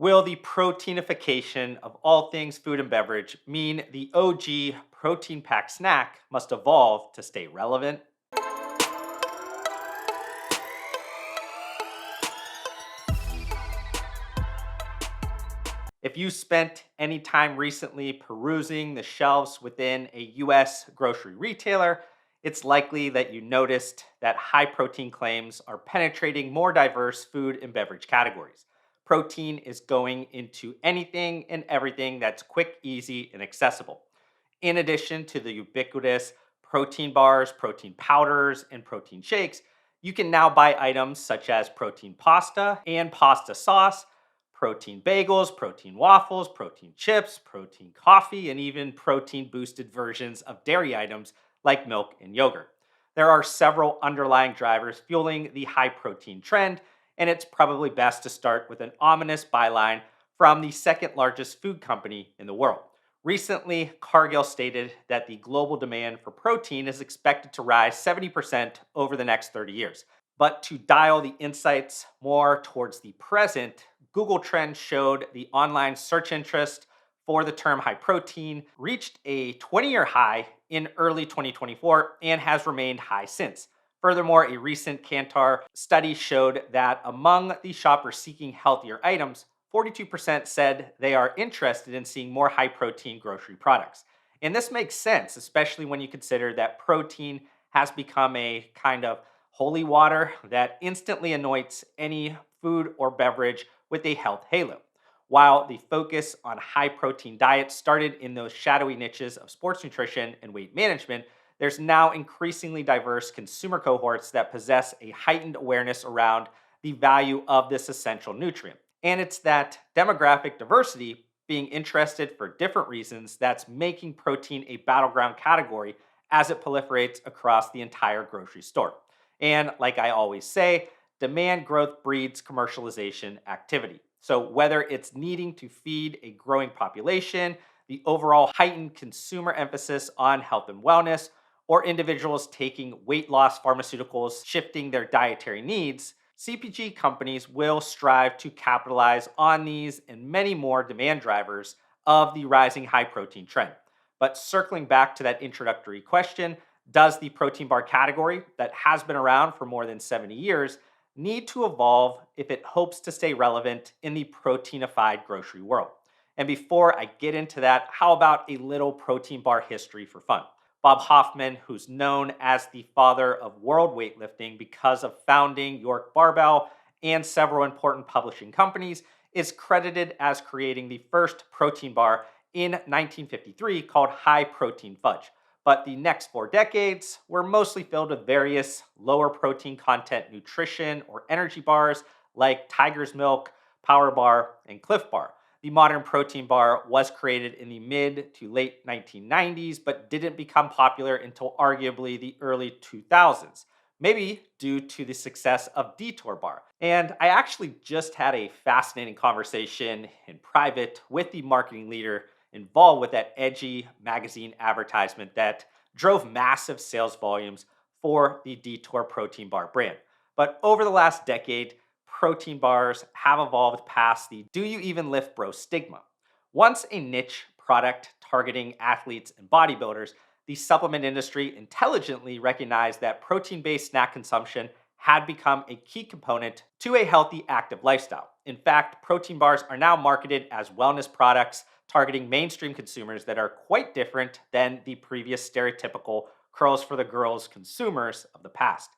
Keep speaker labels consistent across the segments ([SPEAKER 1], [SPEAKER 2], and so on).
[SPEAKER 1] Will the proteinification of all things food and beverage mean the OG protein packed snack must evolve to stay relevant? If you spent any time recently perusing the shelves within a US grocery retailer, it's likely that you noticed that high protein claims are penetrating more diverse food and beverage categories. Protein is going into anything and everything that's quick, easy, and accessible. In addition to the ubiquitous protein bars, protein powders, and protein shakes, you can now buy items such as protein pasta and pasta sauce, protein bagels, protein waffles, protein chips, protein coffee, and even protein boosted versions of dairy items like milk and yogurt. There are several underlying drivers fueling the high protein trend, and it's probably best to start with an ominous byline from the second largest food company in the world. Recently, Cargill stated that the global demand for protein is expected to rise 70% over the next 30 years. But to dial the insights more towards the present, Google Trends showed the online search interest for the term high protein reached a 20-year high in early 2024 and has remained high since. Furthermore, a recent Kantar study showed that among the shoppers seeking healthier items, 42% said they are interested in seeing more high protein grocery products. And this makes sense, especially when you consider that protein has become a kind of holy water that instantly anoints any food or beverage with a health halo. While the focus on high protein diets started in those shadowy niches of sports nutrition and weight management, there's now increasingly diverse consumer cohorts that possess a heightened awareness around the value of this essential nutrient. And it's that demographic diversity, being interested for different reasons, that's making protein a battleground category as it proliferates across the entire grocery store. And like I always say, demand growth breeds commercialization activity. So whether it's needing to feed a growing population, the overall heightened consumer emphasis on health and wellness, or individuals taking weight loss pharmaceuticals shifting their dietary needs, CPG companies will strive to capitalize on these and many more demand drivers of the rising high protein trend. But circling back to that introductory question, does the protein bar category that has been around for more than 70 years need to evolve if it hopes to stay relevant in the proteinified grocery world? And before I get into that, how about a little protein bar history for fun? Bob Hoffman, who's known as the father of world weightlifting because of founding York Barbell and several important publishing companies, is credited as creating the first protein bar in 1953 called High Protein Fudge. But the next 4 decades were mostly filled with various lower protein content nutrition or energy bars like Tiger's Milk, Power Bar, and Cliff Bar. The modern protein bar was created in the mid to late 1990s, but didn't become popular until arguably the early 2000s, maybe due to the success of Detour Bar. And I actually just had a fascinating conversation in private with the marketing leader involved with that edgy magazine advertisement that drove massive sales volumes for the Detour Protein Bar brand. But over the last decade, protein bars have evolved past the do you even lift bro stigma. Once a niche product targeting athletes and bodybuilders, the supplement industry intelligently recognized that protein based snack consumption had become a key component to a healthy, active lifestyle. In fact, protein bars are now marketed as wellness products targeting mainstream consumers that are quite different than the previous stereotypical curls for the girls consumers of the past.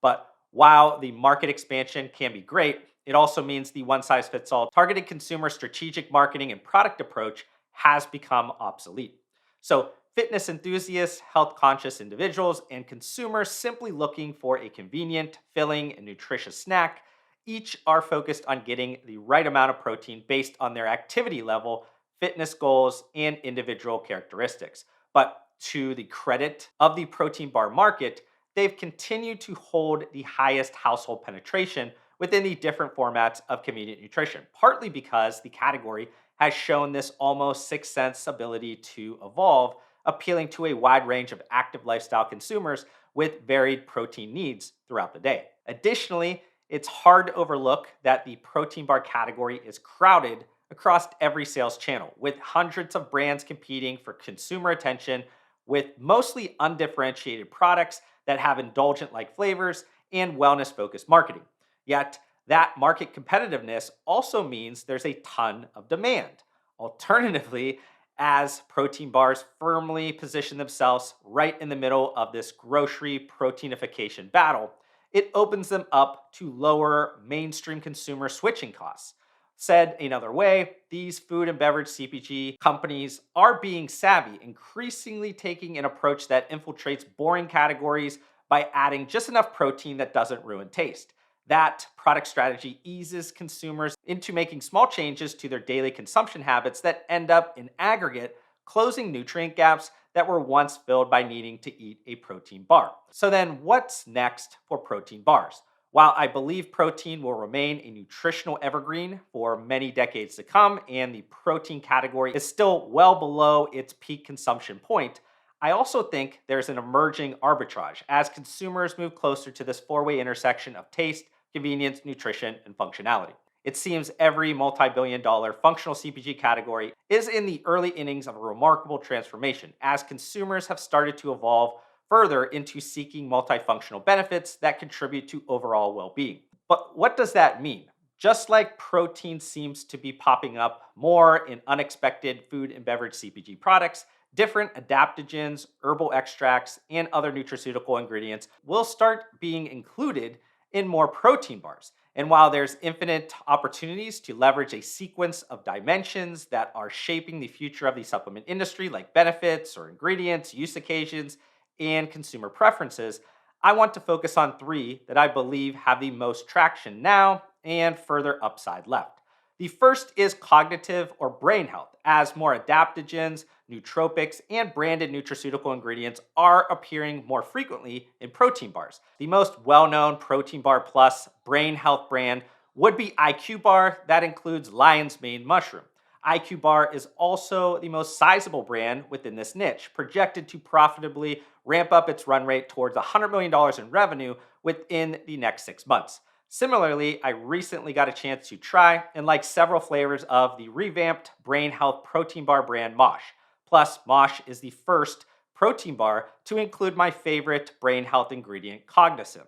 [SPEAKER 1] But while the market expansion can be great, it also means the one size fits all targeted consumer strategic marketing and product approach has become obsolete. So, fitness enthusiasts, health conscious individuals, and consumers simply looking for a convenient, filling, and nutritious snack each are focused on getting the right amount of protein based on their activity level, fitness goals, and individual characteristics. But to the credit of the protein bar market, they've continued to hold the highest household penetration within the different formats of convenient nutrition, partly because the category has shown this almost sixth sense ability to evolve, appealing to a wide range of active lifestyle consumers with varied protein needs throughout the day. Additionally, It's hard to overlook that the protein bar category is crowded across every sales channel, with hundreds of brands competing for consumer attention with mostly undifferentiated products that have indulgent like flavors and wellness focused marketing. Yet, that market competitiveness also means there's a ton of demand. Alternatively, as protein bars firmly position themselves right in the middle of this grocery proteinification battle, it opens them up to lower mainstream consumer switching costs. Said another way, these food and beverage CPG companies are being savvy, increasingly taking an approach that infiltrates boring categories by adding just enough protein that doesn't ruin taste. That product strategy eases consumers into making small changes to their daily consumption habits that end up in aggregate closing nutrient gaps that were once filled by needing to eat a protein bar. So, then what's next for protein bars? While I believe protein will remain a nutritional evergreen for many decades to come, and the protein category is still well below its peak consumption point, I also think there's an emerging arbitrage as consumers move closer to this four-way intersection of taste, convenience, nutrition, and functionality. It seems every multi billion-dollar functional CPG category is in the early innings of a remarkable transformation as consumers have started to evolve further into seeking multifunctional benefits that contribute to overall well being. But what does that mean? Just like protein seems to be popping up more in unexpected food and beverage CPG products, different adaptogens, herbal extracts, and other nutraceutical ingredients will start being included in more protein bars. And while there's infinite opportunities to leverage a sequence of dimensions that are shaping the future of the supplement industry, like benefits or ingredients, use occasions, and consumer preferences, I want to focus on three that I believe have the most traction now and further upside left. The first is cognitive or brain health, as more adaptogens, nootropics, and branded nutraceutical ingredients are appearing more frequently in protein bars. The most well known Protein Bar Plus brain health brand would be IQ Bar, that includes lion's mane mushroom. IQ Bar is also the most sizable brand within this niche, projected to profitably ramp up its run rate towards $100 million in revenue within the next 6 months. Similarly, I recently got a chance to try and like several flavors of the revamped brain health protein bar brand Mosh. Plus, Mosh is the first protein bar to include my favorite brain health ingredient, cognizant.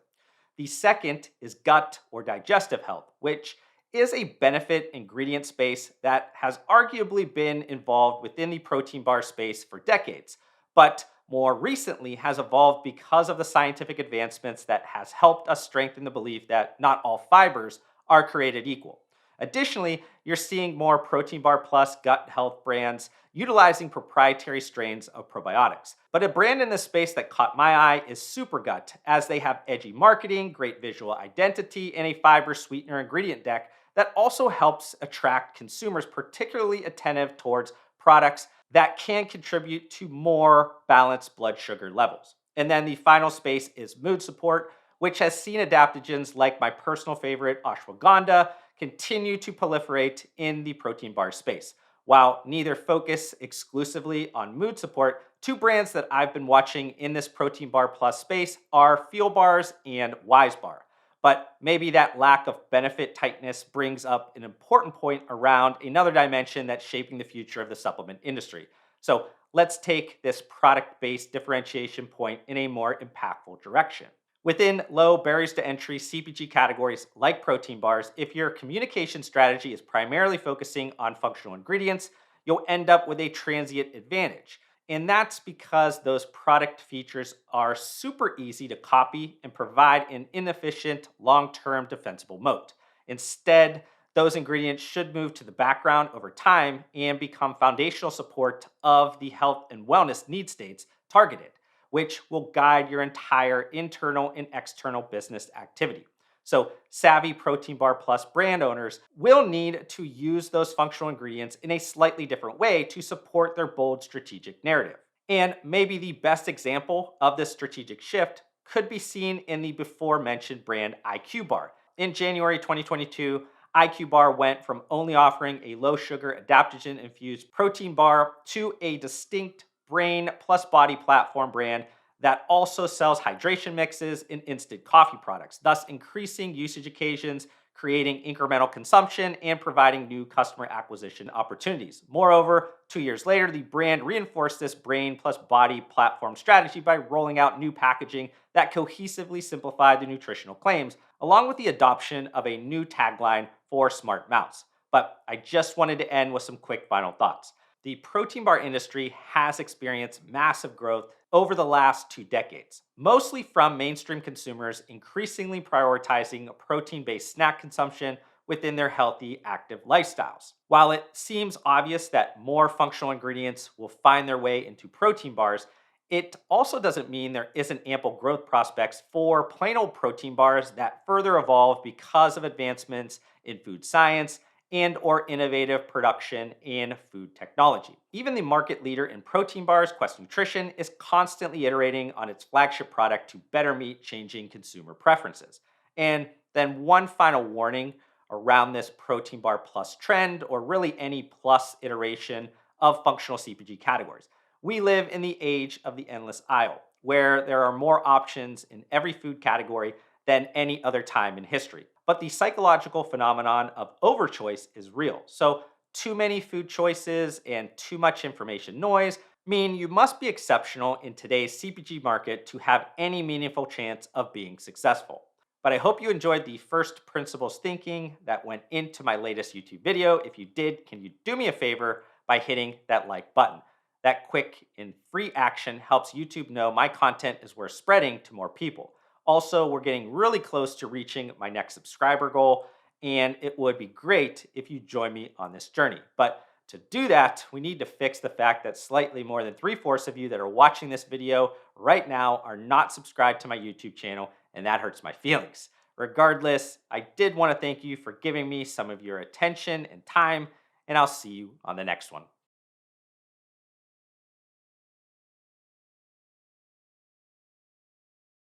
[SPEAKER 1] The second is gut or digestive health, which is a benefit ingredient space that has arguably been involved within the protein bar space for decades, but more recently has evolved because of the scientific advancements that has helped us strengthen the belief that not all fibers are created equal. Additionally, you're seeing more Protein Bar Plus gut health brands utilizing proprietary strains of probiotics. But a brand in this space that caught my eye is Supergut, as they have edgy marketing, great visual identity, and a fiber sweetener ingredient deck that also helps attract consumers particularly attentive towards products that can contribute to more balanced blood sugar levels. And then the final space is mood support, which has seen adaptogens like my personal favorite ashwagandha continue to proliferate in the protein bar space. While neither focus exclusively on mood support, two brands that I've been watching in this protein bar plus space are Feel Bars and Wise Bar. But maybe that lack of benefit tightness brings up an important point around another dimension that's shaping the future of the supplement industry. So let's take this product based differentiation point in a more impactful direction. Within low barriers to entry CPG categories like protein bars, if your communication strategy is primarily focusing on functional ingredients, you'll end up with a transient advantage. And that's because those product features are super easy to copy and provide an inefficient, long term defensible moat. Instead, those ingredients should move to the background over time and become foundational support of the health and wellness need states targeted, which will guide your entire internal and external business activity. So, savvy Protein Bar Plus brand owners will need to use those functional ingredients in a slightly different way to support their bold strategic narrative. And maybe the best example of this strategic shift could be seen in the before mentioned brand IQ Bar. In January 2022, IQ Bar went from only offering a low sugar adaptogen infused protein bar to a distinct brain plus body platform brand that also sells hydration mixes and instant coffee products, thus increasing usage occasions, creating incremental consumption, and providing new customer acquisition opportunities. Moreover, 2 years later, the brand reinforced this brain plus body platform strategy by rolling out new packaging that cohesively simplified the nutritional claims, along with the adoption of a new tagline for smart mouths. But I just wanted to end with some quick final thoughts. The protein bar industry has experienced massive growth over the last 2 decades, mostly from mainstream consumers increasingly prioritizing protein based snack consumption within their healthy, active lifestyles. While it seems obvious that more functional ingredients will find their way into protein bars, it also doesn't mean there isn't ample growth prospects for plain old protein bars that further evolve because of advancements in food science and or innovative production in food technology. Even the market leader in protein bars, Quest Nutrition, is constantly iterating on its flagship product to better meet changing consumer preferences. And then one final warning around this protein bar plus trend, or really any plus iteration of functional CPG categories. We live in the age of the endless aisle, where there are more options in every food category than any other time in history. But the psychological phenomenon of overchoice is real. So, too many food choices and too much information noise mean you must be exceptional in today's CPG market to have any meaningful chance of being successful. But I hope you enjoyed the first principles thinking that went into my latest YouTube video. If you did, can you do me a favor by hitting that like button? That quick and free action helps YouTube know my content is worth spreading to more people. Also, we're getting really close to reaching my next subscriber goal, and it would be great if you join me on this journey. But to do that, we need to fix the fact that slightly more than three-fourths of you that are watching this video right now are not subscribed to my YouTube channel, and that hurts my feelings. Regardless, I did want to thank you for giving me some of your attention and time, and I'll see you on the next one.